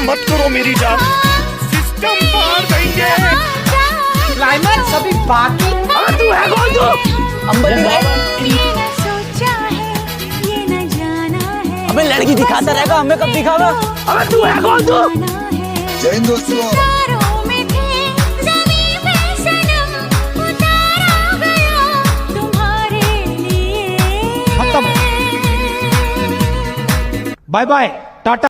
मत करो मेरी जान, सिस्टम पार देंगे। क्लाइमैक्स अभी बाकी। अबे तू है कौन तू? अंबर अबे लड़की दिखाता रहेगा, हमें कब दिखावा? अबे तू है कौन तू? जय हिंद दोस्तों। खत्म। Bye bye Tata.